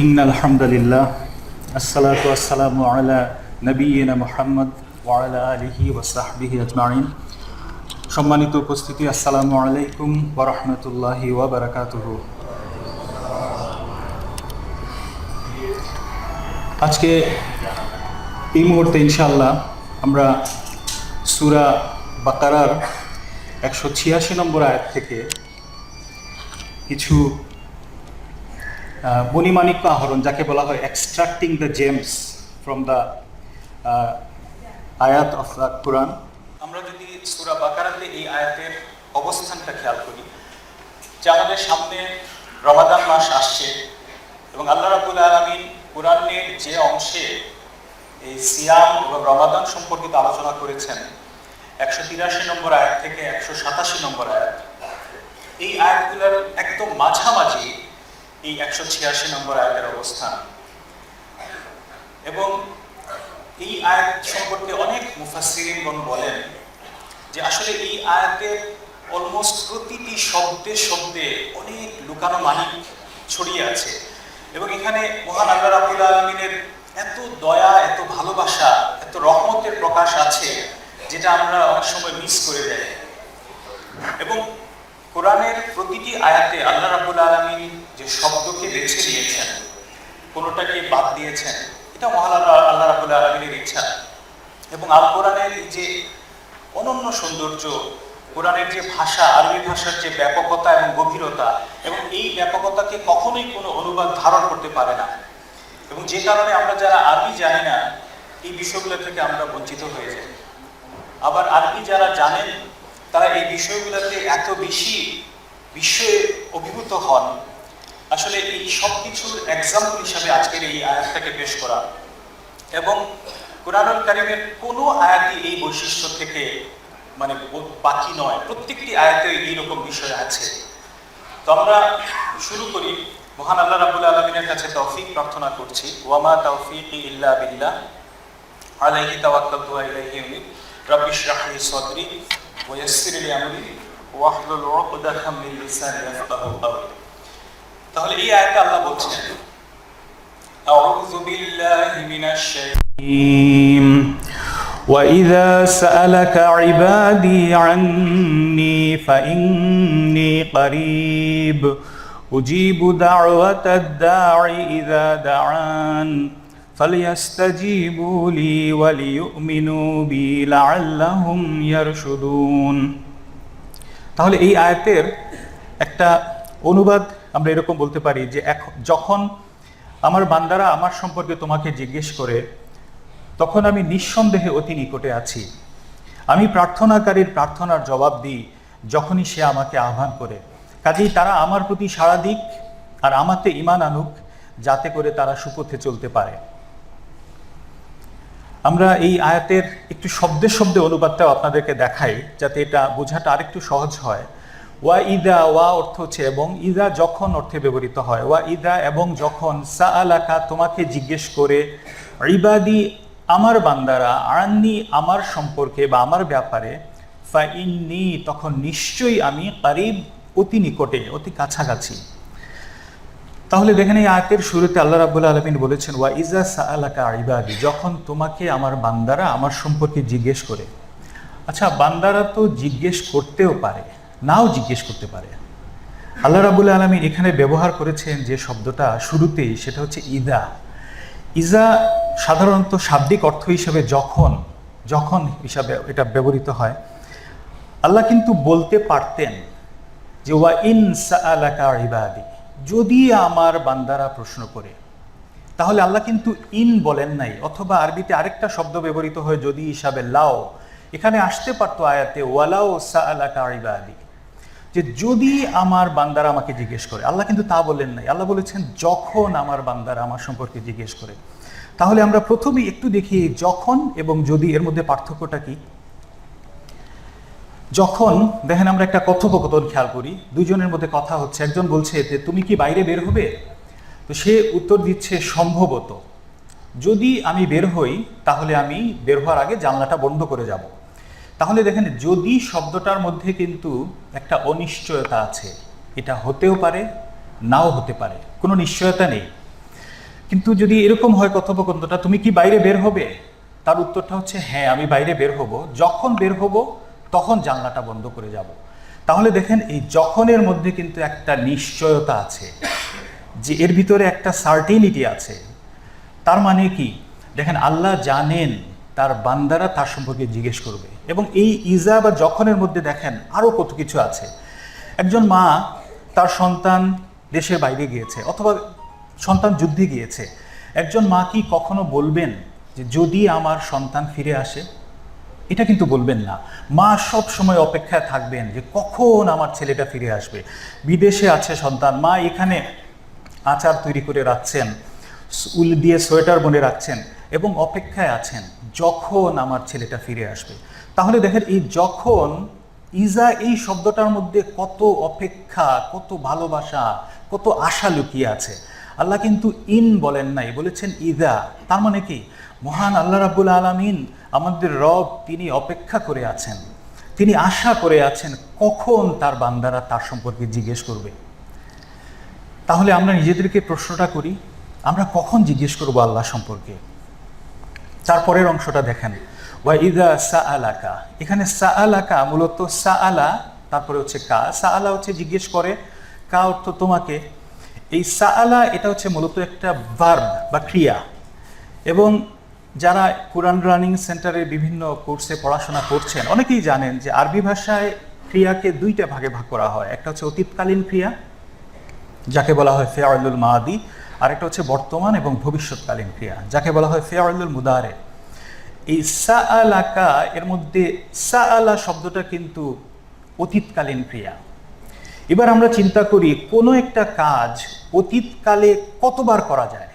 ইন্নাল হামদুলিল্লাহ আসসালাতু ওয়াসসালামু আলা নবিয়িনা মুহাম্মদ ওয়া আলা আলিহি ওয়া সাহবিহি আজমাইন। সম্মানিত উপস্থিতি, আসসালামু আলাইকুম ওয়া রাহমাতুল্লাহি ওয়া বারাকাতুহু। আজকে এই মুহূর্তে ইনশাআল্লাহ আমরা সূরা বাকারার 186 নম্বর আয়াত থেকে কিছু মণিমাণিক্য আহরণ, যাকে বলা হয় extracting the James from the আয়াত অফ দ্য কোরআন। আমরা যদি সূরা বাকারাতে এই আয়াতের অবস্থানটা খেয়াল করি, যে আমাদের সামনে রমাদান মাস আসছে এবং আল্লাহ রাব্বুল আলামিন কোরআনের যে অংশে এই সিয়াম এবং রমাদান সম্পর্কিত আলোচনা করেছেন 183 নম্বর আয়াত থেকে 187 নম্বর আয়াত, এই আয়াতগুলোর একদম মাঝামাঝি এই 186 নম্বর আয়াতের অবস্থান। এবং এই আয়াত সম্পর্কে অনেক মুফাসসিরিনগণ বলেন যে আসলে এই আয়াতের অলমোস্ট প্রতিটি শব্দে শব্দে অনেক লুকানো মানিক ছড়িয়ে আছে এবং এখানে মহান আল্লাহ রাব্বুল আলামিনের এত দয়া, এত ভালোবাসা, এত রহমতের প্রকাশ আছে যেটা আমরা অনেক সময় মিস করে যাই। এবং কোরআনের প্রতিটি আয়াতে আল্লাহ রাব্বুল আলামিন যে শব্দকে বেছে নিয়েছেন, কোনোটাকে বাদ দিয়েছেন, এটা মহান আল্লাহ রাব্বুল আলামিনের ইচ্ছা। এবং আল কোরআনের যে অনন্য সৌন্দর্য, কোরআনের যে ভাষা, আরবি ভাষার যে ব্যাপকতা এবং গভীরতা, এবং এই ব্যাপকতাকে কখনোই কোনো অনুবাদ ধারণ করতে পারে না। এবং যে কারণে আমরা যারা আরবি জানি না, এই বিষয়গুলো থেকে আমরা বঞ্চিত হয়ে যাই। আবার আরবি যারা জানেন, তারা এই বিষয়গুলোতে এত বেশি বিষয়ে অভিভূত হন। আসলে এই সব কিছুর এক্সাম্পল হিসাবে আজকের এই আয়াতটাকে পেশ করা, এবং কোরআনুল কারীমের কোনো আয়াতই এই বৈশিষ্ট্য থেকে বাকি নয়, প্রত্যেকটি আয়াতে এইরকম বিষয় আছে। তো আমরা শুরু করি। মহান আল্লাহ রাব্বুল আলামিনের কাছে তৌফিক প্রার্থনা করছি। ওয়ামা তাওফীকি ইল্লা বিল্লাহ আলাইহি তাওয়াক্কালতু ওয়া ইলাইহি উনীব। রাব্বি ইশরাহ লি সাদরি ওয়া ইয়াসসির লি আমরি ওয়াহলুল উকদাতাম মিন লিসানি ইয়াফকাহু কাওলি। তাহলে এই আয়াতে আল্লাহ বলছেন, আউযু বিল্লাহি মিনাশ শাইতানির وَإِذَا سَأَلَكَ عِبَادِي عَنِّي فَإِنِّي قَرِيبٌ أُجِيبُ دَعْوَةَ الدَّاعِ إِذَا دَعَانِ فَلْيَسْتَجِيبُوا لِي وَلْيُؤْمِنُوا بِي لَعَلَّهُمْ يَرْشُدُونَ। তাহলে এই আয়াতের একটা অনুবাদ আমরা এরকম বলতে পারি যে যখন আমার বান্দারা আমার সম্পর্কে তোমাকে জিজ্ঞেস করে, তখন আমি নিঃসন্দেহে অতি নিকটে আছি। আমি প্রার্থনাকারীর প্রার্থনার জবাব দিই যখনই সে আমাকে আহ্বান করে। কাজেই তারা আমার প্রতি সাড়া দিক আর আমাতে ঈমান আনুক, যাতে করে তারা সুপথে চলতে পারে। আমরা এই আয়াতের একটু শব্দে শব্দে অনুবাদটাও আপনাদেরকে দেখাই, যাতে এটা বোঝাটা আরেকটু সহজ হয়। ওয়া ইদা, ওয়া অর্থ হচ্ছে এবং, ইদা যখন অর্থে ব্যবহৃত হয়। ওয়া ইদা এবং যখন, সাআলাকা তোমাকে জিজ্ঞেস করে, ইবাদি আমার বান্দারা, আন্নি আমার সম্পর্কে বা আমার ব্যাপারে, ফাইন্নি তখন নিশ্চয়ই আমি, কারিব অতি নিকটে, অতি কাছাকাছি। তাহলে দেখেন এই আয়াতের শুরুতে আল্লাহ রাব্বুল আলামিন বলেছেন, ওয়া ইজা সাআলাকা ইবাদি, যখন তোমাকে আমার বান্দারা আমার সম্পর্কে জিজ্ঞেস করে। আচ্ছা, বান্দারা তো জিজ্ঞেস করতেও পারে, নাও জিজ্ঞেস করতে পারে। আল্লাহ রাব্বুল আলামিন এখানে ব্যবহার করেছেন যে শব্দটা শুরুতেই, সেটা হচ্ছে ইদা। ইজা সাধারণত শাব্দিক অর্থ হিসেবে যখন, যখন হিসাবে এটা ব্যবহৃত হয়। আল্লাহ কিন্তু বলতে পারতেন যে ওয়া ইন সাআলাকা ইবাদি, যদি আমার বান্দারা প্রশ্ন করে। তাহলে আল্লাহ কিন্তু ইন বলেন নাই, অথবা আরবিতে আরেকটা শব্দ ব্যবহৃত হয় যদি হিসাবে লাও। এখানে আসতে পারতো আয়াতে ওয়ালাও সাআলাকা ইবাদি, যে যদি আমার বান্দারা আমাকে জিজ্ঞেস করে। আল্লাহ কিন্তু তা বলেন নাই, আল্লাহ বলেছেন যখন আমার বান্দারা আমার সম্পর্কে জিজ্ঞেস করে। তাহলে আমরা প্রথমেই একটু দেখি যখন এবং যদি এর মধ্যে পার্থক্যটা কি। যখন দেখেন আমরা একটা কথোপকথন খেয়াল করি, দুইজনের মধ্যে কথা হচ্ছে। একজন বলছে যে তুমি কি বাইরে বের হবে? তো সে উত্তর দিচ্ছে সম্ভবত, যদি আমি বের হই তাহলে আমি বের হওয়ার আগে জানলাটা বন্ধ করে যাব। তাহলে দেখেন যদি শব্দটার মধ্যে কিন্তু একটা অনিশ্চয়তা আছে, এটা হতেও পারে নাও হতে পারে, কোনো নিশ্চয়তা নেই। কিন্তু যদি এরকম হয় কথোপকথনটা, তুমি কি বাইরে বের হবে, তার উত্তরটা হচ্ছে হ্যাঁ আমি বাইরে বের হব, যখন বের হব তখন জানলাটা বন্ধ করে যাব। তাহলে দেখেন এই যখনের মধ্যে কিন্তু একটা নিশ্চয়তা আছে, যে এর ভিতরে একটা সার্টিনিটি আছে। তার মানে কি, দেখেন আল্লাহ জানেন তার বান্দারা তার সম্পর্কে জিজ্ঞেস করবে, এবং এই ইজা বা যখনের মধ্যে দেখেন আরও কত কিছু আছে। একজন মা, তার সন্তান দেশের বাইরে গিয়েছে অথবা সন্তান যুদ্ধে গিয়েছে, একজন মা কি কখনো বলবেন যে যদি আমার সন্তান ফিরে আসে? এটা কিন্তু বলবেন না। মা সব সময় অপেক্ষায় থাকবেন যে কখন আমার ছেলেটা ফিরে আসবে। বিদেশে আছে সন্তান, মা এখানে আচার তৈরি করে রাখছেন, উল দিয়ে সোয়েটার বনে রাখছেন এবং অপেক্ষায় আছেন যখন আমার ছেলেটা ফিরে আসবে। তাহলে দেখেন এই যখন ইজা, এই শব্দটার মধ্যে কত অপেক্ষা, কত ভালোবাসা, কত আশা লুকিয়ে আছে। আল্লাহ কিন্তু ইন বলেন নাই, বলেছেন ইজা। তার মানে কি, মহান আল্লাহ রাব্বুল আলামিন আমাদের রব, তিনি অপেক্ষা করে আছেন, তিনি আশা করে আছেন কখন তার বান্দারা তার সম্পর্কে জিজ্ঞেস করবে। তাহলে আমরা নিজেদেরকে প্রশ্নটা করি, আমরা কখন জিজ্ঞেস করব আল্লাহ সম্পর্কে? তারপরের অংশটা দেখেন, ওয়া ইযা সাআলাকা। এখানে সাআলাকা মূলত সাআলা, তারপরে হচ্ছে কা। সাআলা হচ্ছে জিজ্ঞেস করে, কা অর্থ তোমাকে। এই সাআলা এটা হচ্ছে মূলত একটা ভার্ব বা ক্রিয়া। এবং যারা কোরআন লার্নিং সেন্টারে বিভিন্ন কোর্সে পড়াশোনা করছেন অনেকেই জানেন যে আরবি ভাষায় ক্রিয়াকে দুইটা ভাগে ভাগ করা হয়। একটা হচ্ছে অতীতকালীন ক্রিয়া, যাকে বলা হয় ফিআলুল মাদি, আর একটা হচ্ছে বর্তমান এবং ভবিষ্যৎকালীন ক্রিয়া, যাকে বলা হয় ফিআলুল মুদারে। এই সাআলাকা এর মধ্যে সাআলা শব্দটা কিন্তু অতীতকালীন ক্রিয়া। এবার আমরা চিন্তা করি কোনো একটা কাজ অতীতকালে কতবার করা যায়?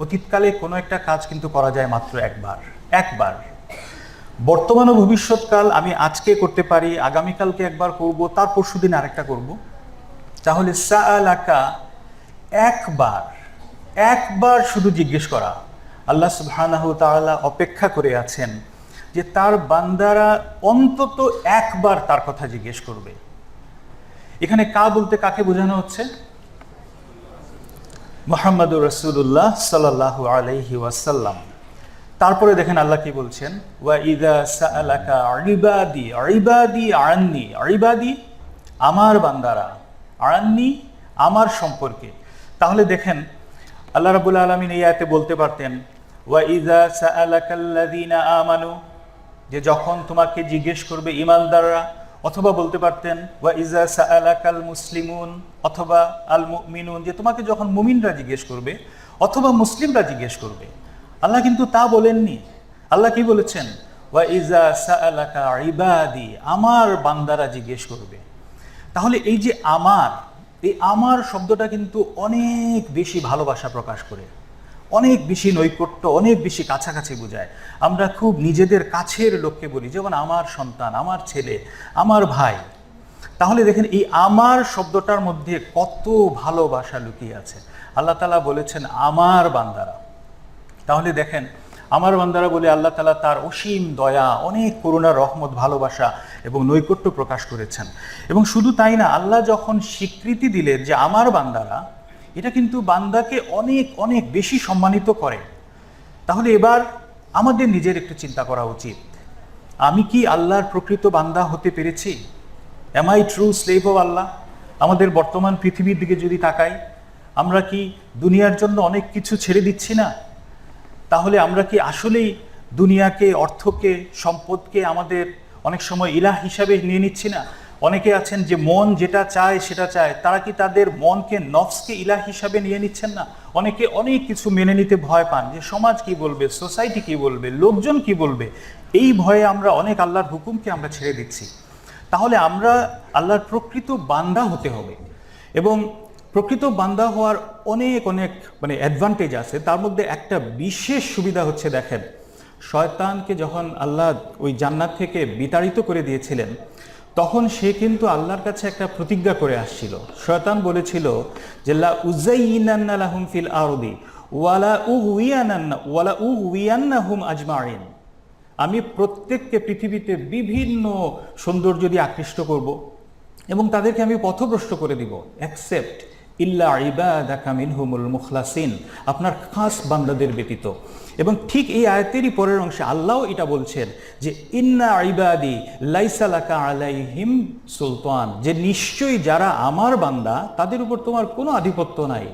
অতীতকালে কোনো একটা কাজ কিন্তু করা যায় মাত্র একবার। বর্তমান ও ভবিষ্যৎকাল আমি আজকে করতে পারি, আগামীকালকে একবার করব, তার পরশুদিন আরেকটা করব। তাহলে সাআলাকা একবার শুধু জিজ্ঞেস করা। আল্লাহ সুবহানাহু ওয়া তাআলা অপেক্ষা করে আছেন যে তার বান্দারা অন্তত একবার তার কথা জিজ্ঞেস করবে। এখানে কা বলতে কাকে বোঝানো হচ্ছে? মুহাম্মাদুর রাসূলুল্লাহ সাল্লাল্লাহু আলাইহি ওয়াসাল্লাম। তারপরে দেখেন আল্লাহ কি বলছেন, ওয়া ইযা সাআলাকা ইবাদি আন্নি। ইবাদি আমার বান্দারা, আন্নি আমার সম্পর্কে। তাহলে দেখেন আল্লাহ রাব্বুল আলামিন এই আয়াতে বলতে পারতেন ওয়া ইযা সাআলাকাল্লাযীনা আমানু, যে যখন তোমাকে জিজ্ঞেস করবে ঈমানদাররা, অথবা বলতে পারতেন ওয়া ইযা সাআলাকাল মুসলিমুন অথবা আল মুমিনুন, যে তোমাকে যখন মুমিনরা জিজ্ঞেস করবে অথবা মুসলিমরা জিজ্ঞেস করবে। আল্লাহ কিন্তু তা বলেননি। আল্লাহ কি বলেছেন? ওয়া ইযা সাআলাকা ইবাদি, আমার বান্দারা জিজ্ঞেস করবে। তাহলে এই যে এই আমার শব্দটা কিন্তু অনেক বেশি ভালোবাসা প্রকাশ করে, অনেক বেশি নৈকট্য, অনেক বেশি কাছাকাছি বোঝায়। আমরা খুব নিজেদের কাছের লোককে বলি, যেমন আমার সন্তান, আমার ছেলে, আমার ভাই। তাহলে দেখেন এই আমার শব্দটার মধ্যে কত ভালোবাসা লুকিয়ে আছে। আল্লাহ তাআলা বলেছেন আমার বান্দারা। তাহলে দেখেন আমার বান্দারা বলে আল্লাহ তাআলা তার অসীম দয়া, অনেক করুণা, রহমত, ভালোবাসা এবং নৈকট্য প্রকাশ করেছেন। এবং শুধু তাই না, আল্লাহ যখন স্বীকৃতি দিলেন যে আমার বান্দারা, এটা কিন্তু বান্দাকে অনেক অনেক বেশি সম্মানিত করে। তাহলে এবার আমাদের নিজের একটু চিন্তা করা উচিত, আমি কি আল্লাহর প্রকৃত বান্দা হতে পেরেছি? Am I true slave of Allah? আমাদের বর্তমান পৃথিবীর দিকে যদি তাকাই, আমরা কি দুনিয়ার জন্য অনেক কিছু ছেড়ে দিচ্ছি না? তাহলে আমরা কি আসলেই দুনিয়াকে, অর্থকে, সম্পদকে আমাদের অনেক সময় ইলাহ হিসাবে নিয়ে নিচ্ছি না? অনেকে আছেন যে মন যেটা চায় সেটা চায়, তারা কি তাদের মনকে, নফসকে ইলাহ হিসাবে নিয়ে নিচ্ছেন না? অনেকে অনেক কিছু মেনে নিতে ভয় পান, যে সমাজ কি বলবে, সোসাইটি কি বলবে, লোকজন কি বলবে, এই ভয়ে আমরা অনেক আল্লাহর হুকুমকে আমরা ছেড়ে দিচ্ছি। তাহলে আমরা আল্লাহর প্রকৃত বান্দা হতে হবে, এবং প্রকৃত বান্দা হওয়ার অনেক অনেক অ্যাডভান্টেজ আছে। তার মধ্যে একটা বিশেষ সুবিধা হচ্ছে, দেখেন শয়তানকে যখন আল্লাহ ওই জান্নাত থেকে বিতাড়িত করে দিয়েছিলেন, তখন সে কিন্তু আল্লাহর কাছে একটা প্রতিজ্ঞা করে আসছিল। শয়তান বলেছিল যে লা উযাইয়িনান্না লাহুম ফিল আরদি ওয়ালা উগওয়িয়ান্নাহুম আজমাইন, আমি প্রত্যেককে পৃথিবীতে বিভিন্ন সৌন্দর্য দিয়ে আকৃষ্ট করব এবং তাদেরকে আমি পথভ্রষ্ট করে দিব, এক্সেপ্ট ইল্লা ইবাদাকা মিনহুমুল মুখলাসিন, আপনার খাস বান্দাদের ব্যতীত। এবং ঠিক এই আয়াতেরই পরের অংশে আল্লাহ এটা বলছেন যে ইন্না ইবাদি লাইসা লাকা আলাইহিম সুলতান, যে নিশ্চয়ই যারা আমার বান্দা তাদের উপর তোমার কোনো আধিপত্য নাই।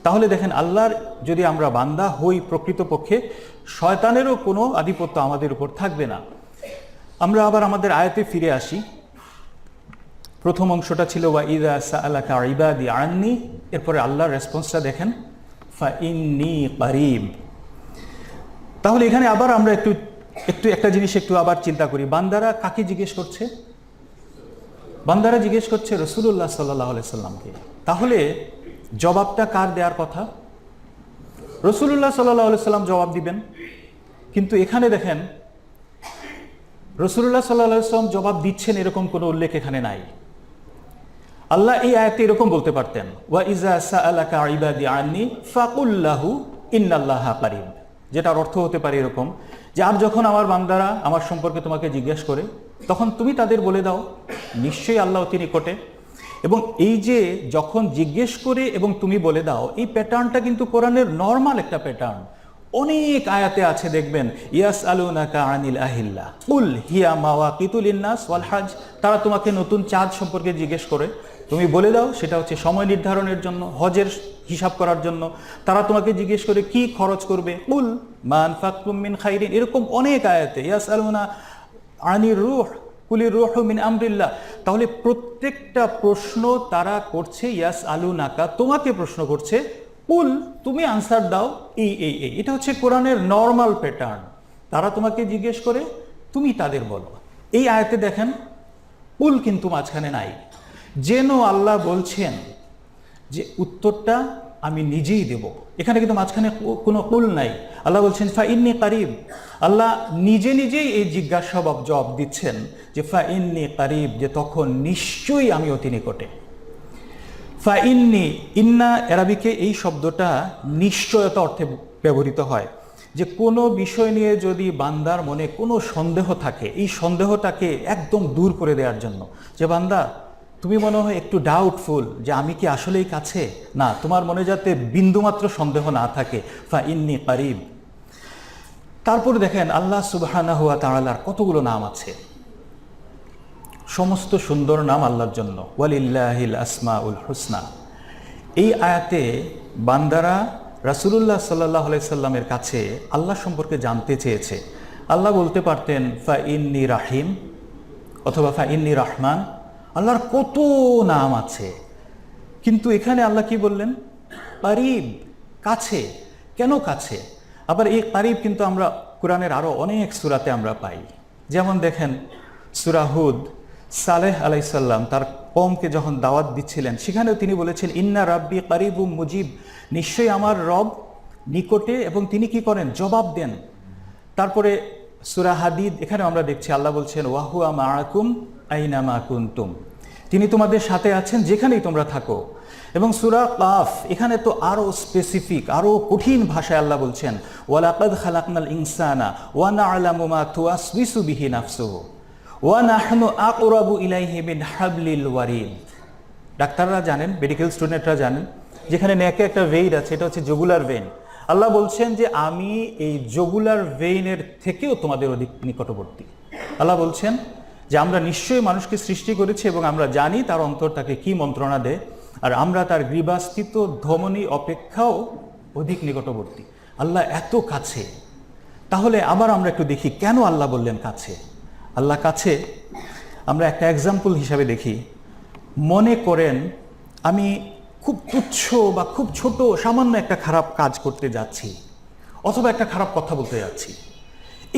তাহলে দেখেন, আল্লাহর যদি আমরা বান্দা হই প্রকৃতপক্ষে, শয়তানেরও কোনো আধিপত্য আমাদের উপর থাকবে না। আমরা আবার আমাদের আয়াতে ফিরে আসি। প্রথম অংশটা ছিল ওয়া ইযা সাআলাকা ইবাদি আন্নি, এরপরে আল্লাহর রেসপন্সটা দেখেন ফা ইন্নী কারীব। তাহলে এখানে আবার আমরা একটু একটা জিনিস একটু আবার চিন্তা করি। বান্দারা কাকে জিজ্ঞেস করছে? বান্দারা জিজ্ঞেস করছে রাসূলুল্লাহ সাল্লাল্লাহু আলাইহি সাল্লামকে। তাহলে জবাবটা কার দেওয়ার কথা? রাসূলুল্লাহ সাল্লাল্লাহু আলাইহি সাল্লাম জবাব দিবেন। কিন্তু এখানে দেখেন, রাসূলুল্লাহ সাল্লাল্লাহু আলাইহি সাল্লাম জবাব দিচ্ছেন এরকম কোনো উল্লেখ এখানে নাই। আল্লাহ এই আয়াতে এরকম বলতে পারতেন, ওয়া ইযা সাআলাকা ইবাদি আন্নি ফাকুল লাহু ইন্নাল্লাহা কারীব, যেটার অর্থ হতে পারে এরকম যে আর যখন আমার বান্দারা আমার সম্পর্কে তোমাকে জিজ্ঞেস করে, তখন তুমি তাদের বলে দাও নিশ্চয়ই আল্লাহ অতি নিকটে। এবং এই যে যখন জিজ্ঞেস করে এবং তুমি বলে দাও, এই প্যাটার্নটা কিন্তু কোরআনের নর্মাল একটা প্যাটার্ন। অনেক আয়াতে আছে দেখবেন, ইয়াসআলুনাকা আনিল আহিল্লা কুল হিয়া মাওয়াকিতু লিন্নাস ওয়াল হজ, তারা তোমাকে নতুন চাঁদ সম্পর্কে জিজ্ঞেস করে, তুমি বলে দাও সেটা হচ্ছে সময় নির্ধারণের জন্য, হজের হিসাব করার জন্য। তারা তোমাকে জিজ্ঞেস করে কি খরচ করবে, কুল মা আনফাকতুম মিন খাইরিন, এরকম অনেক আয়াতে। ইয়াসআলুনা আনির রূহ কুলির রূহু মিন আমরিল্লাহ। তাহলে প্রত্যেকটা প্রশ্ন তারা করছে ইয়াসআলুনাকা, তোমাকে প্রশ্ন করছে, কুল তুমি আনসার দাও এই এই এই। এটা হচ্ছে কোরআনের নর্মাল প্যাটার্ন। তারা তোমাকে জিজ্ঞেস করে, তুমি তাদের বলো। এই আয়াতে দেখেন কুল কিন্তু মাঝখানে নাই, যেন আল্লাহ বলছেন যে উত্তরটা আমি নিজেই দেব। এখানে কিন্তু মাঝখানে কোনো কুল নাই। আল্লাহ বলছেন ফা ইন্নী কারিব। আল্লাহ নিজে নিজেই এই জিজ্ঞাসাবাদ জবাব দিচ্ছেন যে ফা ইন্নী কারিব, যে তখন নিশ্চয়ই আমি অতি নিকটে। ফা ইন্নী, ইন্না আরবিকে এই শব্দটা নিশ্চয়তা অর্থে ব্যবহৃত হয়, যে কোনো বিষয় নিয়ে যদি বান্দার মনে কোনো সন্দেহ থাকে, এই সন্দেহটাকে একদম দূর করে দেওয়ার জন্য। যে বান্দা তুমি মনে হয় একটু ডাউটফুল যে আমি কি আসলেই কাছে, না, তোমার মনে যাতে বিন্দুমাত্র সন্দেহ না থাকে, ফা ইন্নী কারিব। তারপরে দেখেন আল্লাহ সুবহানাহু ওয়া তাআলার কতগুলো নাম আছে, সমস্ত সুন্দর নাম আল্লাহর জন্য। ওয়ালিল্লাহিল আসমাউল হুসনা। এই আয়াতে বান্দারা রাসূলুল্লাহ সাল্লাল্লাহু আলাইহি সাল্লামের কাছে আল্লাহ সম্পর্কে জানতে চেয়েছে। আল্লাহ বলতে পারতেন ফা ইন্নী রাহিম অথবা ফা ইন্নী রহমান। আল্লাহর কত নাম আছে, কিন্তু এখানে আল্লাহ কি বললেন? কারিব, কাছে। কেন কাছে? আবার এই কারিব কিন্তু আমরা কোরআনের আরো অনেক সূরাতে আমরা পাই। যেমন দেখেন সূরা হুদ, সালেহ আলাইহিস সালাম তার কওমকে যখন দাওয়াত দিচ্ছিলেন, সেখানেও তিনি বলেছেন ইন্না রাব্বি কারিবুম মুজিব, নিশ্চয়ই আমার রব নিকটে এবং তিনি কি করেন? জবাব দেন। তারপরে সূরা হাদিদ, এখানে আমরা দেখছি আল্লাহ বলছেন ওয়াহুয়া মাআকুম আইনামা কুনতুম, তিনি তোমাদের সাথে আছেন যেখানেই তোমরা থাকো। এবং সূরা কাফ, এখানে তো আরো স্পেসিফিক, আরো কঠিন ভাষায় আল্লাহ বলছেন ওয়ালাকাদ খালাকনাল ইনসানা ওয়া না'লামু মা তুওয়াসবিসু বিহি নাফসুহু ওয়া নাহনু আকরাবু ইলাইহি মিন হাবলিল ওয়ারিদ। ডাক্তাররা জানেন, মেডিকেল স্টুডেন্টরা জানেন, যেখানে নেকে একটা ভেইন আছে, এটা হচ্ছে জুগুলার ভেইন। আল্লাহ বলছেন যে আমি এই জুগুলার ভেইনের থেকেও তোমাদের অধিক নিকটবর্তী। আল্লাহ বলছেন যে আমরা নিশ্চয়ই মানুষকে সৃষ্টি করেছি এবং আমরা জানি তার অন্তর তাকে কি মন্ত্রণা দেয়, আর আমরা তার গ্রীবাস্থিত ধমনী অপেক্ষাও অধিক নিকটবর্তী। আল্লাহ এত কাছে। তাহলে আবার আমরা একটু দেখি কেন আল্লাহ বললেন কাছে। আল্লাহ কাছে আমরা একটা এক্সাম্পল হিসাবে দেখি। মনে করেন আমি খুব তুচ্ছ বা খুব ছোট সামান্য একটা খারাপ কাজ করতে যাচ্ছি, অথবা একটা খারাপ কথা বলতে যাচ্ছি।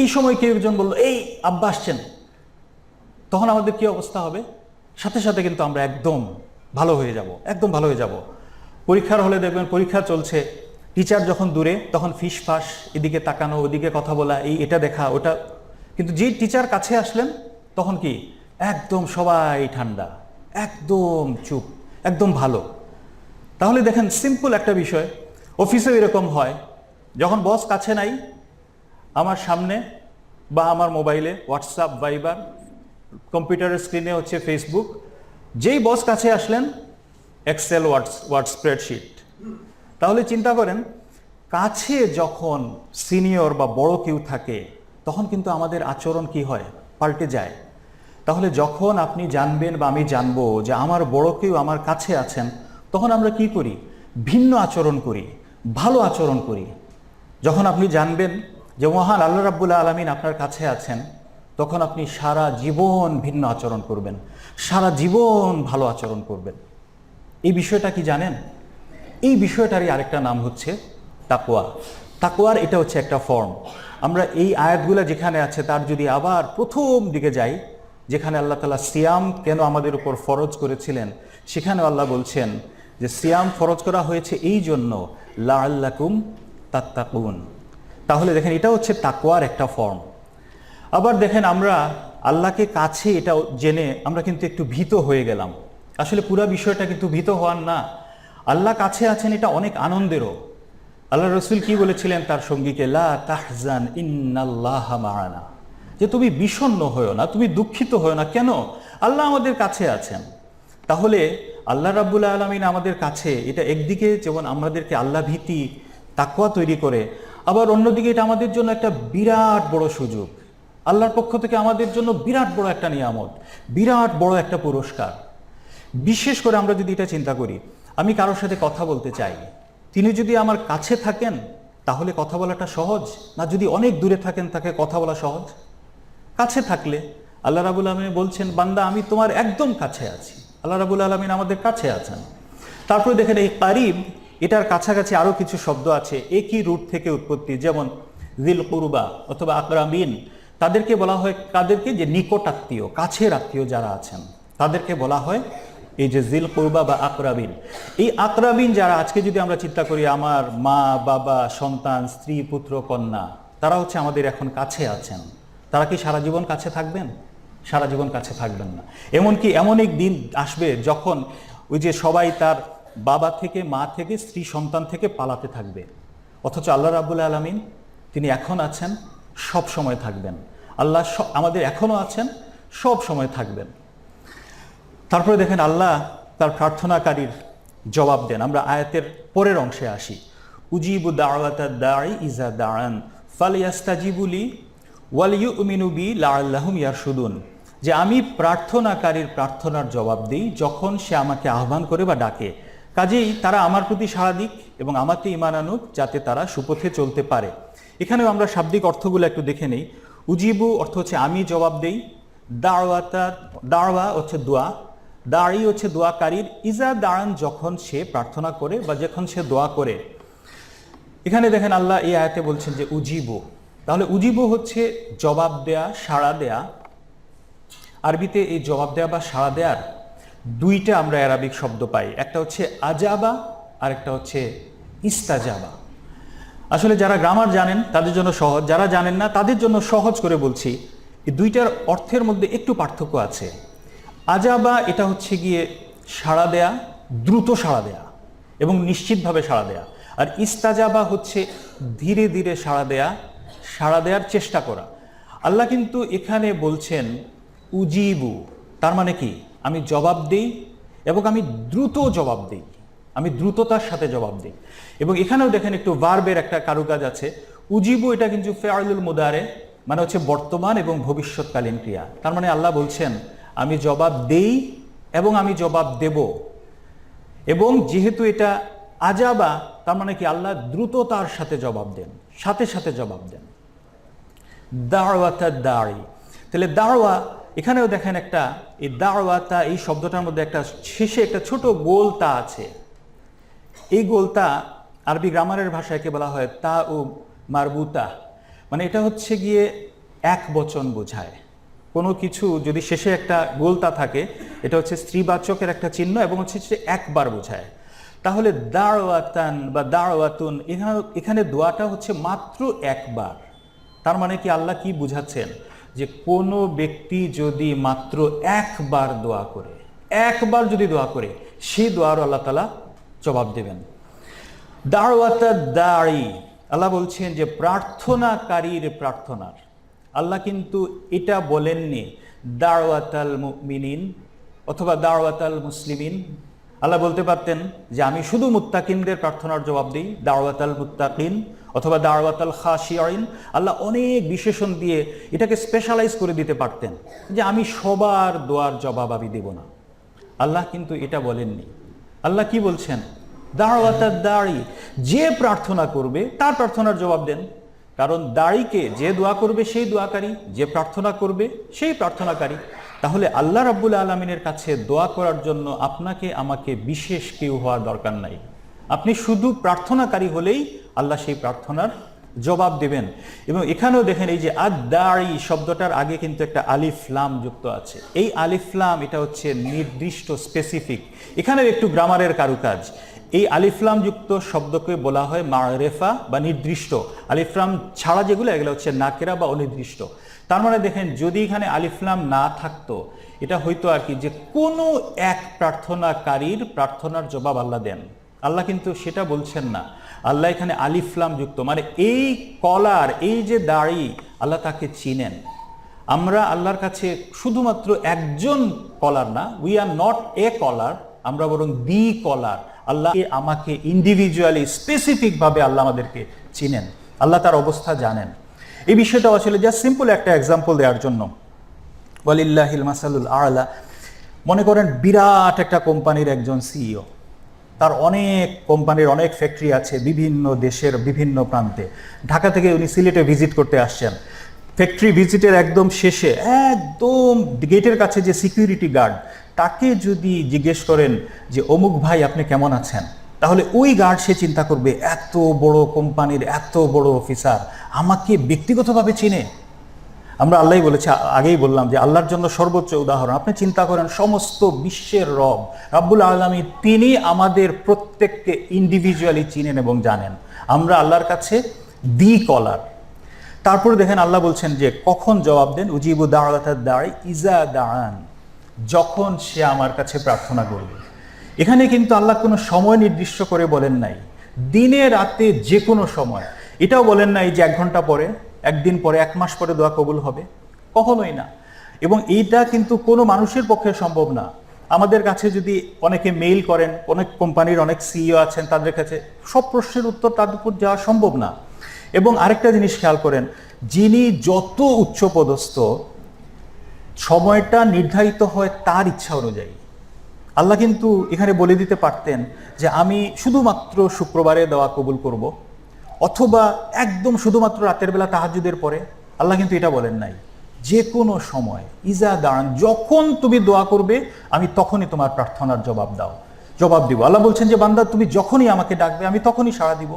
এই সময় কেউ একজন বলল এই আব্বা আসছেন, তখন আমাদের কি অবস্থা হবে? সাথে সাথে কিন্তু আমরা একদম ভালো হয়ে যাব, একদম ভালো হয়ে যাব। পরীক্ষার হলে দেখবেন পরীক্ষা চলছে, টিচার যখন দূরে তখন ফিসফাস, এদিকে তাকানো, ওদিকে কথা বলা, এটা দেখা ওটা। কিন্তু যেই টিচার কাছে আসলেন তখন কি একদম সবাই ঠান্ডা, একদম চুপ, একদম ভালো। তাহলে দেখেন সিম্পল একটা বিষয়, অফিসেও এরকম হয়। যখন বস কাছে নাই, আমার সামনে বা আমার মোবাইলে হোয়াটসঅ্যাপ, ভাইবার, কম্পিউটারের স্ক্রিনে হচ্ছে ফেসবুক, যেই বস কাছে আসলেন এক্সেল ওয়ার্ড স্প্রেডশিট। তাহলে চিন্তা করেন, কাছে যখন সিনিয়র বা বড় কেউ থাকে তখন কিন্তু আমাদের আচরণ কি হয়, পাল্টে যায়। তাহলে যখন আপনি জানবেন বা আমি জানবো যে আমার বড় কেউ আমার কাছে আছেন, তখন আমরা কি করি, ভিন্ন আচরণ করি, ভালো আচরণ করি। যখন আপনি জানবেন যে মহান আল্লাহ রাব্বুল আলামিন আপনার কাছে আছেন, তখন আপনি সারা জীবন ভিন্ন আচরণ করবেন, সারা জীবন ভালো আচরণ করবেন। এই বিষয়টা কি জানেন? এই বিষয়টারই আরেকটা নাম হচ্ছে তাকওয়া। তাকওয়ার এটা হচ্ছে একটা ফর্ম। আমরা এই আয়াতগুলো যেখানে আছে তার যদি আবার প্রথম দিকে যাই, যেখানে আল্লাহ তাআলা সিয়াম কেন আমাদের উপর ফরজ করেছিলেন, সেখানে আল্লাহ বলছেন যে সিয়াম ফরজ করা হয়েছে এই জন্য লাআল্লাকুম তাত্তাকুন। তাহলে দেখেন, এটা হচ্ছে তাকওয়ার একটা ফর্ম। আবার দেখেন, আমরা আল্লাহকে কাছে এটা জেনে আমরা কিন্তু একটু ভীত হয়ে গেলাম। আসলে পুরো বিষয়টা কিন্তু ভীত হওয়ার না। আল্লাহ কাছে আছেন এটা অনেক আনন্দেরও। আল্লাহ রসুল কি বলেছিলেন তার সঙ্গীকে, লা তাহজান ইন্নাল্লাহা মাআনা, যে তুমি বিষণ্ণ হয়ো না, তুমি দুঃখিত হয়ো না। কেন? আল্লাহ আমাদের কাছে আছেন। তাহলে আল্লাহ রাব্বুল আলামিন আমাদের কাছে, এটা একদিকে যেমন আমাদেরকে আল্লাহ ভীতি তাকওয়া তৈরি করে, আবার অন্যদিকে এটা আমাদের জন্য একটা বিরাট বড় সুযোগ। আল্লাহর পক্ষ থেকে আমাদের জন্য বিরাট বড় একটা নিয়ামত, বিরাট বড় একটা পুরস্কার। বিশেষ করে আমরা যদি এটা চিন্তা করি, আমি কারোর সাথে কথা বলতে চাই, তিনি যদি আমার কাছে থাকেন তাহলে কথা বলাটা সহজ, না যদি অনেক দূরে থাকেন তাকে কথা বলা সহজ? কাছে থাকলে আল্লাহ রাব্বুল আলামিন বলছেন, বান্দা আমি তোমার একদম কাছে আছি। আল্লাহ রাব্বুল আলামিন আমাদের কাছে আছেন। তারপরে দেখেন, এই কারিব, এটার কাছাকাছি আরো কিছু শব্দ আছে, একই রুট থেকে উৎপত্তি। যেমন যিল কুরবা অথবা আকরাবিন, তাদেরকে বলা হয় তাদেরকে যে নিকট আত্মীয়, কাছের আত্মীয় যারা আছেন তাদেরকে বলা হয় এই যে যিল কুরবা বা আকরাবিন। এই আকরাবিন যারা, আজকে যদি আমরা চিন্তা করি, আমার মা বাবা সন্তান স্ত্রী পুত্র কন্যা, তারা হচ্ছে আমাদের এখন কাছে আছেন। তারা কি সারা জীবন কাছে থাকবেন? সারা জীবন কাছে থাকবেন না। এমনকি এমন এক দিন আসবে যখন ওই যে সবাই তার বাবা থেকে, মা থেকে, স্ত্রী সন্তান থেকে পালাতে থাকবে, অথচ আল্লাহ রাব্বুল আলামিন তিনি এখন আছেন, সব সময় থাকবেন। আল্লাহ আমাদের এখনো আছেন, সব সময় থাকবেন। তারপরে দেখেন, আল্লাহ তার প্রার্থনাকারীর জবাব দেন। আমরা আয়াতের পরের অংশে আসি, উজিবু দাওয়াতাদ দাঈ ইজা দাআন ফালইস্তাজিবু লি ওয়াল ইউমিনু বি লাআল্লাহুম ইয়ারশুদুন, যে আমি প্রার্থনাকারীর প্রার্থনার জবাব দিই যখন সে আমাকে আহ্বান করে বা ডাকে। কাজেই তারা আমার প্রতি সাড়া দিক এবং আমাকে ঈমান আনুক, যাতে তারা সুপথে চলতে পারে। এখানেও আমরা শাব্দিক অর্থগুলো একটু দেখে নেই। উজিবু অর্থ হচ্ছে আমি জবাব দেই, দাওয়া হচ্ছে দোয়া, দাঁড়ি হচ্ছে দোয়াকারীর, ইজা দাঁড়ান যখন সে প্রার্থনা করে বা যখন সে দোয়া করে। এখানে দেখেন আল্লাহ এই আয়াতে বলছেন যে উজিবু। তাহলে উজিবু হচ্ছে জবাব দেয়া, সাড়া দেয়া। আরবিতে এই জবাব দেয়া বা সাড়া দেয়ার দুইটা আমরা আরবিক শব্দ পাই, একটা হচ্ছে আজাবা আর একটা হচ্ছে ইস্তাজাবা। আসলে যারা গ্রামার জানেন তাদের জন্য সহজ, যারা জানেন না তাদের জন্য সহজ করে বলছি, এই দুইটার অর্থের মধ্যে একটু পার্থক্য আছে। আজাবা এটা হচ্ছে গিয়ে সাড়া দেয়া, দ্রুত সাড়া দেয়া এবং নিশ্চিতভাবে সাড়া দেয়া। আর ইস্তাজাবা হচ্ছে ধীরে ধীরে সাড়া দেয়া, সাড়া দেওয়ার চেষ্টা করা। আল্লাহ কিন্তু এখানে বলছেন উজিবু, তার মানে কি আমি জবাব দেই এবং আমি দ্রুত জবাব দিই, আমি দ্রুততার সাথে জবাব দিই। এবং এখানেও দেখেন একটু ভার্বের একটা কারুকাজ আছে। উজিবু এটা কিন্তু ফেআলুল মুদারে, মানে হচ্ছে বর্তমান এবং ভবিষ্যৎকালীন ক্রিয়া। তার মানে আল্লাহ বলছেন আমি জবাব দেই এবং আমি জবাব দেব। এবং যেহেতু এটা আজাবা, তার মানে কি আল্লাহ দ্রুততার সাথে জবাব দেন, সাথে সাথে জবাব দেন। দাওয়াতা দাঁড়ি, তাহলে দাওয়া, এখানেও দেখেন একটা এই দাওয়াতা এই শব্দটার মধ্যে একটা শেষে একটা ছোট গোলতা আছে। এই গোলতা আরবি গ্রামারের ভাষায় বলা হয় তা ও মারবুতা, মানে এটা হচ্ছে গিয়ে এক বচন বোঝায়। কোনো কিছু যদি শেষে একটা গোলতা থাকে, এটা হচ্ছে স্ত্রীবাচকের একটা চিহ্ন এবং হচ্ছে একবার বোঝায়। তাহলে দাওয়াতান বা দাওয়াতুন, এখানে দোয়াটা হচ্ছে মাত্র একবার। তার মানে কি আল্লাহ কি বুঝাচ্ছেন, যে কোনো ব্যক্তি যদি মাত্র একবার দোয়া করে, একবার যদি দোয়া করে, সেই দোয়ারও আল্লাহ তাআলা জবাব দেবেন। দাওয়াতা দাঈ, আল্লাহ বলছেন যে প্রার্থনাকারীর প্রার্থনার। আল্লাহ কিন্তু এটা বলেননি দাওয়াতাল মুমিনিন অথবা দাওয়াতাল মুসলিমিন। আল্লাহ বলতে পারতেন যে আমি শুধু মুত্তাকিনদের প্রার্থনার জবাব দিই, দাওয়াতাল মুত্তাকিন অথবা দাওয়াতাল খাশিয়িন। আল্লাহ অনেক বিশেষণ দিয়ে এটাকে স্পেশালাইজ করে দিতে পারতেন যে আমি সবার দোয়ার জবাব আমি দেব না। আল্লাহ কিন্তু এটা বলেননি। আল্লাহ কি বলছেন? দাওয়াতাদ দাঈ, যে প্রার্থনা করবে তার প্রার্থনার জবাব দেন। কারণ দাড়িকে যে দোয়া করবে সেই দোয়াকারী, যে প্রার্থনা করবে সেই প্রার্থনাকারী। তাহলে আল্লাহ রাব্বুল আলামিনের কাছে দোয়া করার জন্য আপনাকে আমাকে বিশেষ কেউ হওয়ার দরকার নাই। আপনি শুধু প্রার্থনাকারী হলেই আল্লাহ সেই প্রার্থনার জবাব দেবেন। এবং এখানেও দেখেন এই যে আদ-দাঈ শব্দটার আগে কিন্তু একটা আলিফ লাম যুক্ত আছে। এই আলিফ লাম এটা হচ্ছে নির্দিষ্ট, স্পেসিফিক। এখানেও একটু গ্রামারের কারুকাজ। এই আলিফলাম যুক্ত শব্দকে বলা হয় মারেফা বা নির্দিষ্ট। আলিফলাম ছাড়া যেগুলো এগুলো হচ্ছে নাকেরা বা অনির্দিষ্ট। তার মানে দেখেন যদি এখানে আলিফলাম না থাকতো এটা হয়তো আর কি যে কোনো এক প্রার্থনাকারীর প্রার্থনার জবাব আল্লাহ দেন। আল্লাহ কিন্তু সেটা বলছেন না। আল্লাহ এখানে আলিফলাম যুক্ত, মানে এই কলার, এই যে দাড়ি, আল্লাহ তাকে চিনেন। আমরা আল্লাহর কাছে শুধুমাত্র একজন কলার না, উই আর নট এ কলার, আমরা বরং দি কলার। আল্লাহ আমাকে ইন্ডিভিজুয়ালি, স্পেসিফিক ভাবে আল্লাহ আমাদেরকে চিনেন, আল্লাহ তার অবস্থা জানেন। এই বিষয়টা আসলে জাস্ট সিম্পল একটা এক্সাম্পল দেওয়ার জন্য। ওয়ালিল্লাহিল মাসালুল আ'লা। মনে করেন বিরাট একটা কোম্পানির একজন সিইও, তার অনেক কোম্পানির অনেক ফ্যাক্টরি আছে বিভিন্ন দেশের বিভিন্ন প্রান্তে। ঢাকা থেকে উনি সিলেটে ভিজিট করতে আসছেন। ফ্যাক্টরি ভিজিটের একদম শেষে একদম গেটের কাছে যে সিকিউরিটি গার্ড, তাকে যদি জিজ্ঞেস করেন যে অমুক ভাই আপনি কেমন আছেন, তাহলে ওই গার্ড সে চিন্তা করবে এত বড় কোম্পানির এত বড় অফিসার আমাকে ব্যক্তিগতভাবে চিনে। আমরা আল্লাহই বলেছি, আগেই বললাম যে আল্লাহর জন্য সর্বোচ্চ উদাহরণ। আপনি চিন্তা করেন সমস্ত বিশ্বের রব রাব্বুল আলামিন, তিনি আমাদের প্রত্যেককে ইন্ডিভিজুয়ালি চিনেন এবং জানেন। আমরা আল্লাহর কাছে দি কলার। তারপরে দেখেন আল্লাহ বলছেন যে কখন জবাব দেন, উজিবু দাওয়াতাদ দাঈ ইজা দাআন, যখন সে আমার কাছে প্রার্থনা করবে। এখানে কিন্তু আল্লাহ কোনো সময় নির্দিষ্ট করে বলেন নাই, দিনে রাতে যে কোনো সময়। এটাও বলেন নাই যে 1 ঘন্টা পরে, 1 দিন পরে, 1 মাস পরে দোয়া কবুল হবে, কখনোই না। এবং এইটা কিন্তু কোনো মানুষের পক্ষে সম্ভব না। আমাদের কাছে যদি অনেকে মেইল করেন, অনেক কোম্পানির অনেক সিইও আছেন, তাদের কাছে সব প্রশ্নের উত্তর তাদের উপর যাওয়া সম্ভব না। এবং আরেকটা জিনিস খেয়াল করেন, যিনি যত উচ্চপদস্থ, সময়টা নির্ধারিত হয় তার ইচ্ছা অনুযায়ী। আল্লাহ কিন্তু এখানে বলে দিতে পারতেন যে আমি শুধুমাত্র শুক্রবারে দোয়া কবুল করব, অথবা একদম শুধুমাত্র রাতের বেলা তাহাজ্জুদের পরে। আল্লাহ কিন্তু এটা বলেন নাই, যে কোনো সময় ইজা দান, যখন তুমি দোয়া করবে আমি তখনই তোমার প্রার্থনার জবাব দিব। আল্লাহ বলছেন যে বান্দা তুমি যখনই আমাকে ডাকবে আমি তখনই সাড়া দিব।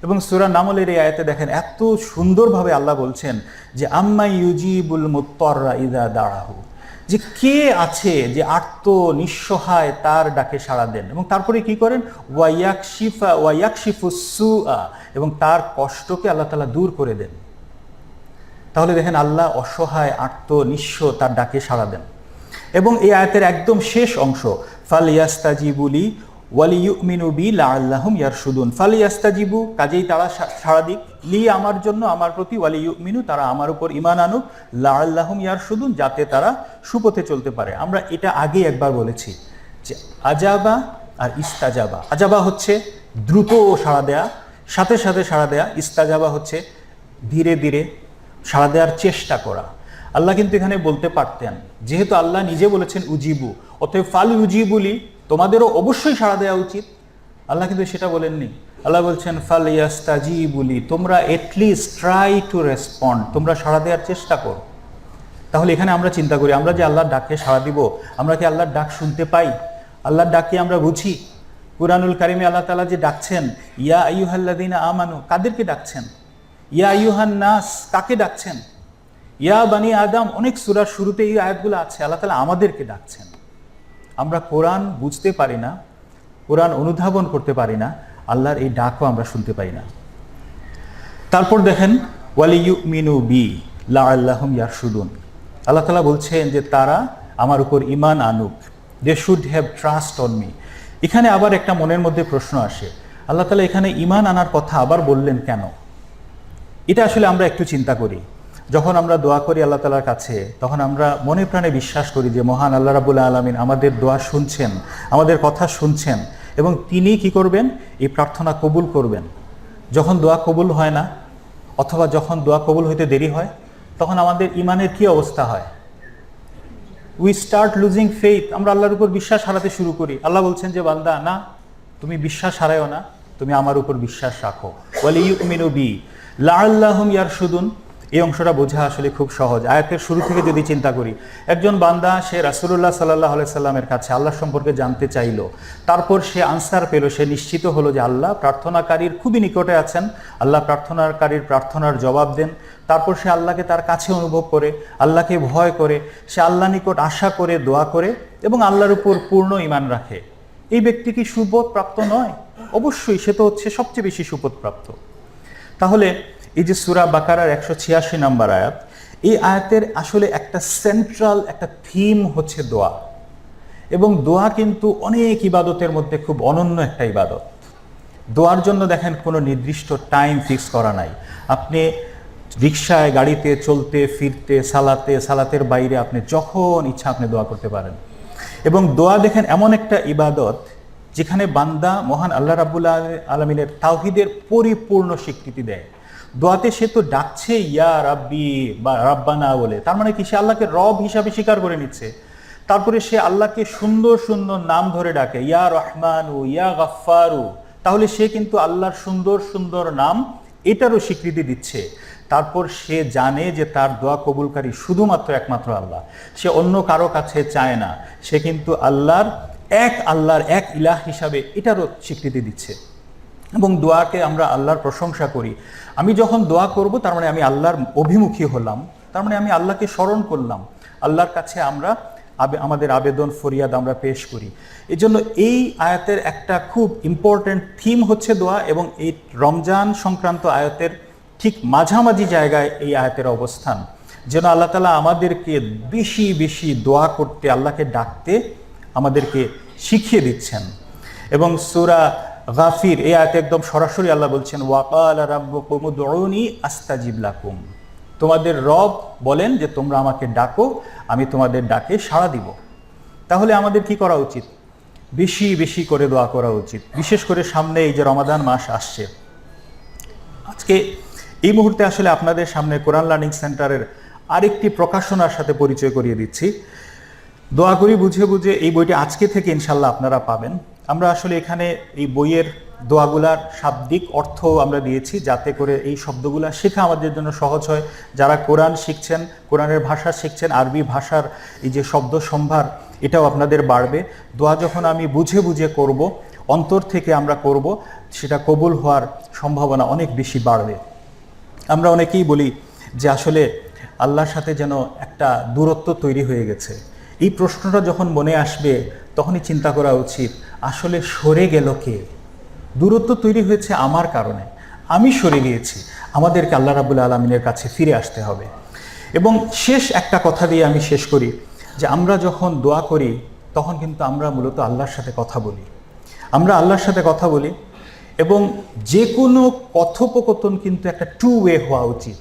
এবং সূরা নামলের এই আয়াতে দেখেন এত সুন্দরভাবে আল্লাহ বলছেন যে আম্মা ইউজিবুল মুত্তাররা ইযা দাআহু, যে কে আছে যে আর্ত নিঃসহায় তার ডাকে সাড়া দেন, এবং তারপরে কি করেন, ওয়ায়াকশিফুস সুআ, এবং তার কষ্টকে আল্লাহ তাআলা দূর করে দেন। তাহলে দেখেন আল্লাহ অসহায় আর্ত নিঃস্ব তার ডাকে সাড়া দেন। এবং এই আয়াতের একদম শেষ অংশ, ফালিয়াস্তাজিবুলি ওয়ালিয়ুমিনু বি লাআল্লাহুম ইয়ারশুদুন। ফালিয়াস্তাজিবু, কাজেই তারা সাড়া দিক, লি আমার জন্য, আমার প্রতি, ওয়ালিয়ুমিনু তারা আমার উপর ঈমান আনুক, লাআল্লাহুম ইয়ারশুদুন যাতে তারা সুপথে চলতে পারে। আমরা এটা আগে একবার বলেছি যে আজাবা আর ইস্তাজাবা। আজাবা হচ্ছে দ্রুত সাড়া দেয়া, সাথে সাথে সাড়া দেয়া। ইস্তাজাবা হচ্ছে ধীরে ধীরে সাড়া দেওয়ার চেষ্টা করা। আল্লাহ কিন্তু এখানে বলতে পারতেন, যেহেতু আল্লাহ নিজে বলেছেন উজিবু, অতএব ফাল উজিবুলি, তোমাদেরও অবশ্যই সাড়া দেওয়া উচিত। আল্লাহ কিন্তু সেটা বলেননি। আল্লাহ বলছেন ফাল ইয়াস্তাজিবুলি, তোমরা এটলিস্ট ট্রাই টু রেসপন্ড, তোমরা সাড়া দেওয়ার চেষ্টা করো। তাহলে এখানে আমরা চিন্তা করি, আমরা যে আল্লাহর ডাকে সাড়া দিব, আমরা কি আল্লাহর ডাক শুনতে পাই? আল্লাহর ডাককে আমরা বুঝি? কুরআনুল কারিমে আল্লাহ তাআলা যে ডাকছেন ইয়া আইয়ুহাল্লাযীনা আমানু, কাদেরকে ডাকছেন? ইয়া আইয়ুহান নাস, কাকে ডাকছেন? ইয়া বানি আদম, অনেক সূরার শুরুতে এই আয়াতগুলো আছে। আল্লাহ তাআলা আমাদেরকে ডাকছেন। আমরা কোরআন বুঝতে পারি না, কোরআন অনুধাবন করতে পারি না, আল্লাহর এই ডাকও আমরা শুনতে পাই না। তারপর দেখেন ওয়ালিয়ুমিনু বি লাআল্লাহুম ইয়ারশুদুন, আল্লাহ তাআলা বলছেন যে তারা আমার উপর ঈমান আনুক, they should have trust on me. এখানে আবার একটা মনের মধ্যে প্রশ্ন আসে, আল্লাহ তাআলা এখানে ঈমান আনার কথা আবার বললেন কেন? এটা আসলে আমরা একটু চিন্তা করি। যখন আমরা দোয়া করি আল্লাহ তাআলার কাছে, তখন আমরা মনে প্রাণে বিশ্বাস করি যে মহান আল্লাহ রাব্বুল আলামিন আমাদের দোয়া শুনছেন, আমাদের কথা শুনছেন, এবং তিনি কি করবেন, এই প্রার্থনা কবুল করবেন। যখন দোয়া কবুল হয় না, অথবা যখন দোয়া কবুল হইতে দেরি হয়, তখন আমাদের ইমানের কি অবস্থা হয়? We start losing faith. আমরা আল্লাহর উপর বিশ্বাস হারাতে শুরু করি। আল্লাহ বলছেন যে বান্দা, না, তুমি বিশ্বাস হারায়ও না, তুমি আমার উপর বিশ্বাস রাখো। ওয়ালিইউমিনু বি লাআল্লাহুম ইয়ারশুদুন। এই অংশটা বোঝা আসলে খুব সহজ। আয়াতের শুরু থেকে যদি চিন্তা করি, একজন বান্দা সে রাসূলুল্লাহ সাল্লাল্লাহু আলাইহি সাল্লামের কাছে আল্লাহ সম্পর্কে জানতে চাইলো, তারপর সে আনসার পেল, সে নিশ্চিত হলো যে আল্লাহ প্রার্থনাকারীর খুবই নিকটে আছেন, আল্লাহ প্রার্থনাকারীর প্রার্থনার জবাব দেন। তারপর সে আল্লাহকে তার কাছে অনুভব করে, আল্লাহকে ভয় করে, সে আল্লাহ নিকট আশা করে, দোয়া করে এবং আল্লাহর উপর পূর্ণ ঈমান রাখে। এই ব্যক্তি কি সুবোধপ্রাপ্ত নয়? অবশ্যই, সে তো হচ্ছে সবচেয়ে বেশি সুবোধপ্রাপ্ত। তাহলে এই যে সূরা বাকারার 186 নম্বর আয়াত, এই আয়াতের আসলে একটা সেন্ট্রাল একটা থিম হচ্ছে দোয়া। এবং দোয়া কিন্তু অনেক ইবাদতের মধ্যে খুব অনন্য একটা ইবাদত। দোয়ার জন্য দেখেন কোনো নির্দিষ্ট টাইম ফিক্স করা নাই। আপনি রিকশায়, গাড়িতে, চলতে ফিরতে, সালাতের বাইরে আপনি যখন ইচ্ছা আপনি দোয়া করতে পারেন। এবং দোয়া দেখেন এমন একটা ইবাদত যেখানে বান্দা মহান আল্লাহ রাব্বুল আলামিনের তাওহীদের পরিপূর্ণ স্বীকৃতি দেয়। দোয়াতে সে তো ডাকছে ইয়া রাব্বি বা রাব্বানা বলে, তার মানে কি, সে আল্লাহকে রব হিসাবে স্বীকার করে নিচ্ছে। তারপরে সে আল্লাহকে সুন্দর সুন্দর নাম ধরে ডাকে, ইয়া রহমানু, ইয়া গাফফারু। তাহলে সে কিন্তু আল্লাহর সুন্দর সুন্দর নাম এটারও স্বীকৃতি দিচ্ছে। তারপর সে জানে যে তার দোয়া কবুলকারী শুধুমাত্র একমাত্র আল্লাহ, সে অন্য কারো কাছে চায় না। সে কিন্তু আল্লাহর এক ইলাহ হিসাবে এটারও স্বীকৃতি দিচ্ছে। এবং দোয়াকে আমরা আল্লাহর প্রশংসা করি। আমি যখন দোয়া করব, তার মানে আমি আল্লাহর অভিমুখী হলাম, তার মানে আমি আল্লাহকে স্মরণ করলাম, আল্লাহর কাছে আমরা আমাদের আবেদন ফরিয়াদ আমরা পেশ করি। এই জন্য এই আয়াতের একটা খুব ইম্পর্টেন্ট থিম হচ্ছে দোয়া। এবং এই রমজান সংক্রান্ত আয়াতের ঠিক মাঝামাঝি জায়গায় এই আয়াতের অবস্থান, যেন আল্লাহ তাআলা আমাদেরকে বেশি বেশি দোয়া করতে, আল্লাহকে ডাকতে আমাদেরকে শিখিয়ে দিচ্ছেন। এবং সূরা গাফির এই আয়াতে একদম সরাসরি আল্লাহ বলছেন, ওয়াকালা রাব্বুকুম উদউনি আস্তাজিব লাকুম। তোমাদের রব বলেন যে তোমরা আমাকে ডাকো, আমি তোমাদের ডাকে সাড়া দিব। তাহলে আমাদের কি করা উচিত? বেশি বেশি করে দোয়া করা উচিত। বিশেষ করে সামনে এই যে রমাদান মাস আসছে, আজকে এই মুহূর্তে আসলে আপনাদের সামনে কোরআন লার্নিং সেন্টারের আরেকটি প্রকাশনার সাথে পরিচয় করিয়ে দিচ্ছি। দোয়া করি বুঝে বুঝে এই বইটি আজকে থেকে ইনশাল্লাহ আপনারা পাবেন। আমরা আসলে এখানে এই বইয়ের দোয়াগুলার শাব্দিক অর্থ আমরা দিয়েছি, যাতে করে এই শব্দগুলা শেখা আমাদের জন্য সহজ হয়। যারা কোরআন শিখছেন, কোরআনের ভাষা শিখছেন, আরবি ভাষার এই যে শব্দ সম্ভার, এটাও আপনাদের বাড়বে। দোয়া যখন আমি বুঝে বুঝে করব, অন্তর থেকে আমরা করব, সেটা কবুল হওয়ার সম্ভাবনা অনেক বেশি বাড়বে। আমরা অনেকেই বলি যে আসলে আল্লাহর সাথে যেন একটা দূরত্ব তৈরি হয়ে গেছে। এই প্রশ্নটা যখন মনে আসবে, তখনই চিন্তা করা উচিত, আসলে সরে গেল কে? দূরত্ব তৈরি হয়েছে আমার কারণে, আমি সরে গিয়েছি। আমাদেরকে আল্লাহ রাব্বুল আলামিনের কাছে ফিরে আসতে হবে। এবং শেষ একটা কথা দিয়ে আমি শেষ করি, যে আমরা যখন দোয়া করি, তখন কিন্তু আমরা মূলত আল্লাহর সাথে কথা বলি। আমরা আল্লাহর সাথে কথা বলি, এবং যে কোনো কথোপকথন কিন্তু একটা টু ওয়ে হওয়া উচিত,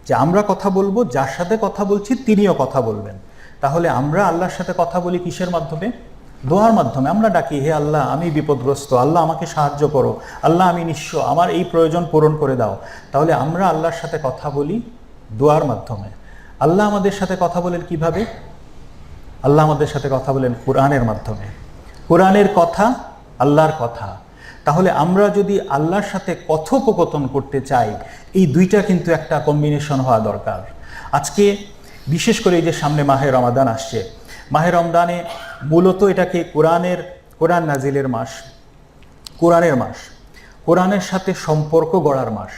যে আমরা কথা বলবো, যার সাথে কথা বলছি তিনিও কথা বলবেন। তাহলে আমরা আল্লাহর সাথে কথা বলি কিসের মাধ্যমে? দোয়ার মাধ্যমে। আমরা ডাকি, হে আল্লাহ, আমি বিপদগ্রস্ত, আল্লাহ আমাকে সাহায্য করো, আল্লাহ আমি নিঃস্ব, আমার এই প্রয়োজন পূরণ করে দাও। তাহলে আমরা আল্লাহর সাথে কথা বলি দোয়ার মাধ্যমে। আল্লাহ আমাদের সাথে কথা বলেন কিভাবে? আল্লাহ আমাদের সাথে কথা বলেন কোরআনের মাধ্যমে। কোরআনের কথা, আল্লাহর কথা। তাহলে আমরা যদি আল্লাহর সাথে কথোপকথন করতে চাই, এই দুইটা কিন্তু একটা কম্বিনেশন হওয়া দরকার। আজকে বিশেষ করে এই যে সামনে মাহে রমাদান আসছে, মাহে রমদানে মূলত এটাকে কোরআন নাজিলের মাস, কোরআনের মাস, কোরআনের সাথে সম্পর্ক গড়ার মাস।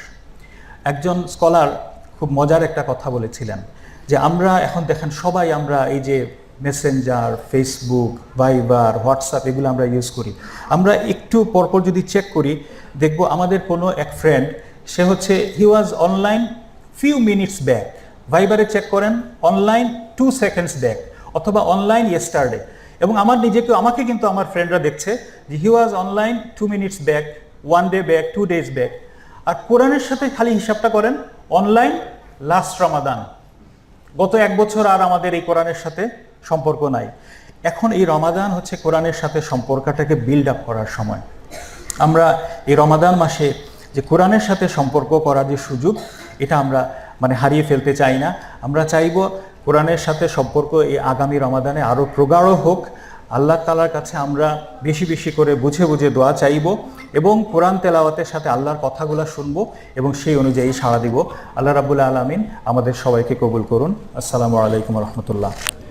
একজন স্কলার খুব মজার একটা কথা বলেছিলেন, যে আমরা এখন দেখেন সবাই আমরা এই যে মেসেঞ্জার, ফেসবুক, ভাইবার, হোয়াটসঅ্যাপ এগুলো আমরা ইউজ করি। আমরা একটু পরপর যদি চেক করি, দেখব আমাদের কোনো এক ফ্রেন্ড, সে হচ্ছে he was online few minutes back. ভাইবারে চেক করেন, অনলাইন 2 সেকেন্ডস ব্যাক, অথবা অনলাইন ইয়েস্টারডে। এবং আমাকে কিন্তু আমার ফ্রেন্ডরা দেখছে যে he was online 2 minutes back, 1 day back, 2 days back. আর কোরআনের সাথে খালি হিসাবটা করেন, অনলাইন 2 সেকেন্ডস ব্যাক, অথবা অনলাইন ইয়েস্টারডে। এবং আমার নিজেকে আমাকে কিন্তু আমার ফ্রেন্ডরা দেখছে যে he was online 2 minutes back, 1 day back, 2 days back. আর কোরআনের সাথে খালি হিসাবটা করেন, অনলাইন লাস্ট রমাদান, গত 1 বছর আর আমাদের এই কোরআনের সাথে সম্পর্ক নাই। এখন এই রমাদান হচ্ছে কোরআনের সাথে সম্পর্কটাকে বিল্ড আপ করার সময়। আমরা এই রমাদান মাসে যে কোরআনের সাথে সম্পর্ক করার যে সুযোগ, এটা আমরা হারিয়ে ফেলতে চাই না। আমরা চাইব কোরআনের সাথে সম্পর্ক এই আগামী রমাদানে আরও প্রগাঢ় হোক। আল্লাহ তাআলার কাছে আমরা বেশি বেশি করে বুঝে বুঝে দোয়া চাইব এবং কোরআন তেলাওয়াতের সাথে আল্লাহর কথাগুলো শুনবো এবং সেই অনুযায়ী সাড়া দিব। আল্লাহ রাব্বুল আলামিন আমাদের সবাইকে কবুল করুন। আসসালামু আলাইকুম রহমতুল্লাহ।